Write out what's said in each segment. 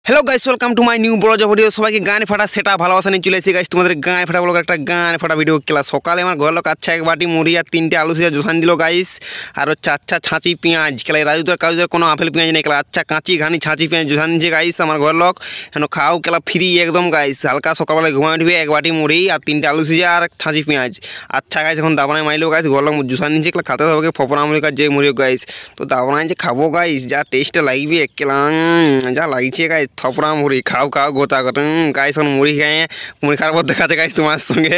Hello guys, welcome to my new blog video. সবাইকে গান ফাটা সেটা ভালোবাসা নিয়ে চলে এসেছি গাইস। তোমাদের গান ফাটা ব্লগ একটা গান ফাটা ভিডিও খেলা। সকালে আমার ঘর লোক আচ্ছা এক বাটি মুড়ি আর 3টে আলু সিজা জোসান দিল গাইস। আর হচ্ছে আচ্ছা ছাঁচি পেঁয়াজ খেলা। রাজুদার কাজুদের কোনো আপেল পেঁয়াজ নেই খেলা। আচ্ছা কাঁচি ঘানি ছাঁচি পেঁয়াজ জোসান দিচ্ছে গাইস আমার ঘর লোক। হেন খাও খেলা ফ্রি একদম গাইস। হালকা সকালবেলা ঘুমাই উঠবে এক বাটি মুড়ি আর 3টে আলু সিজা আর ছাঁচি পেঁয়াজ। আচ্ছা গাইস, এখন দাবানায় মাইলো গাইস। ঘর লোক জোসান দিচ্ছে খেলা। খাতে হবে ফপনা মুড়ি কাজ যে মুড়ি গাইস। তো দাবানায় যে খাবো গাইস, যা টেস্টটা লাগবে খেলা, যা লাগছে গাইস থপড়া মুড়ি। খাও খাও গোতা গোটা গাইস। এখন মুড়ি খেয়ে মুড়ি খাওয়ার পর দেখাচ্ছে গাইস তোমার সঙ্গে।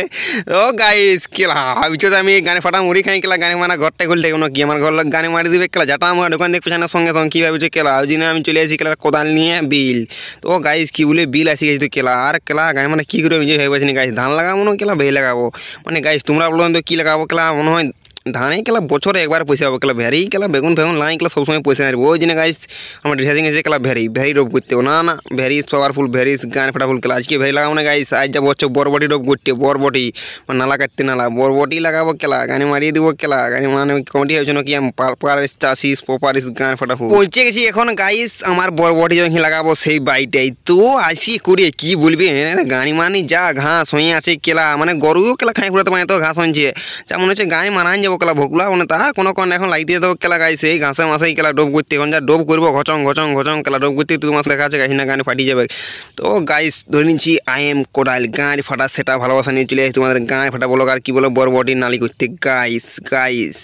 ও গাইস কেলা ভাবছো আমি গানে ফাটা মুড়ি খাই কেলা। গানে মানা ঘরটা খুলতে কোনো কি আমার ঘর লোক গানে মারি দিবে কেলা। যাটা আমার দোকান দেখতে না সঙ্গে সঙ্গে কী ভাবছো কেলা। ওই দিনে আমি চলে আসি কেলা কোদাল নিয়ে বিল। তো গাইস কি বলে বিল আসি গেছি তো কেলা। আর কেলা গায়ে মানে কী করে নিজে ভেবে পাচ্ছি গাইস। ধান লাগাবো না কেলা ভেই লাগাবো মানে গাইস। তোমরা বলো তো কী লাগাবো কেলা। মনে হয় ধানে কেলা বছরে একবার পয়সা পাবো কেলা। ভেরি কেলা বেগুন ফেগুন লাই কেলা সবসময় পয়সা আসবে। ওই জন্য গাইস আমার ডিসাইডিং আছে কেলা ভেরি রোপ করতে না না ভেরিস পাওয়ারফুল ভেরিস গান ফাটা ফুল কেলা। আজকে ভেরি লাগাবো না গাইস। আজ যা বছর বরবটি রোপ করতে বরবটি মানে নালা কাটতে নালা বরবটি লাগাবো কেলা। গানে মারিয়ে দেবো কেলা। গানে মানে কমিটি হয়েছে কি পারিস চাষিস পোপারিস গান ফাটা ফুল পৌঁছে গেছি এখন গাইস। আমার বরবটি যখন লাগাবো সেই বাইটাই তো আসি করে কি বলবে গানি মানি যা ঘাস হয়ে আছে কেলা। মানে গরুও কেলা খাই ফুরাতে মানে তো ঘাস হয়েছে যা মনে হচ্ছে গায়ে মানান যাবো কেলা। ভোগলা মানে তা কোনো এখন লাগিয়ে দেবো কেলা গাইছে। এই ঘাসে মাসেই কেলা ডোব করতে এখন যা ডোব করবো ঘচং ঘচং ঘচং কেলা ডোব করতে 2 মাস লেখা আছে গাছ না গানে ফাটিয়ে যাবে। তো গাইস ধরে নিচ্ছি আই এম কোডাইল গান ফাটা সেটা ভালোবাসা নিয়ে চলে আসি তোমাদের গান ফাটা বলো। আর কি বলো বরবটি নালি করতে গাইস।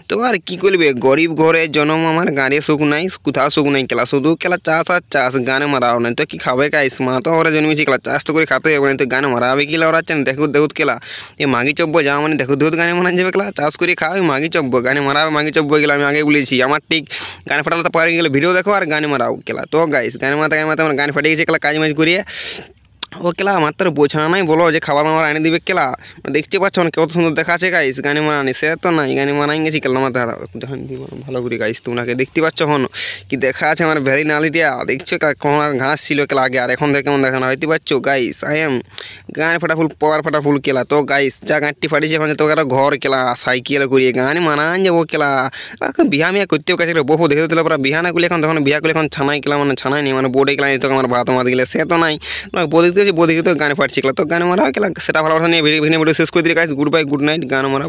তো আর কি করবে গরিব ঘরে জন্ম আমার গানে সুখ নাই কোথাও সুখ নাই কেলা। শুধু কেলা চাষ আর চাষ গানে মারাও নাই তো কি খাবে গাইস। মা তো ওরা জন্মেছি কেলা চাষ তো করে খাতে হবে না তো গানে মারাবে কি ওরাচ্ছেন দেখুত কেলা। এ মাগি চব্য যা মানে দেখুত গানে মানান যাবে কেলা। চাষ করে খাওয়া মাগি চব্য গানে মারাবে মাগি চব্য গেলে আমি আগে বলেছি। আমার ঠিক গানে ফাটাতে পারে গেলে ভিডিও দেখো আর গানে মারাও কেলা। তো গাইস গানে মারতে আমার গান ফাটে গেছে কেলা। কাজ মাজ করিয়ে ও কেলা আমার তো বোঝানো নাই বলো যে খাবার মাবার আনি দিবে কেলা। দেখতে পাচ্ছ না কত সুন্দর দেখা আছে গাইস। গানে মারানি সে তো নাই গানে মারাই গেছি কেলা। আমার দেখুন ভালো করে গাইস তোমরাকে দেখতে পাচ্ছ হন কি দেখা আছে আমার ভেরি নালিটা দেখছো কোন ঘাস ছিল কেলা আগে আর এখন দেখে দেখা না হইতে পারছো গাইস। আই এম গান ফাটা ফুল পাওয়ার ফাটা ফুল কেলা। তো গাইস যা গাঁটটি ফাটিছে এখন তো ঘর কেলা সাইকেল করিয়ে গানে মানান যাবো কেলা। বিহা মিয়া করতেও কাছে বহু দেখে দিল পুরা বিহা না করলে এখন তখন বিহা করলে এখন ছানাই কেলা মানে ছানাই নেই মানে বোর্ডে কেলা তো আমার ভাত মাত গেলে সে তো নাই বলতে বদিকে তো গানে ফাটছে কেলা। তো গানে মারা কেলা সেটা ভালোবাসা নিয়ে ভিডিও শেষ করে দিলে guys. Good bye good night গান মারা।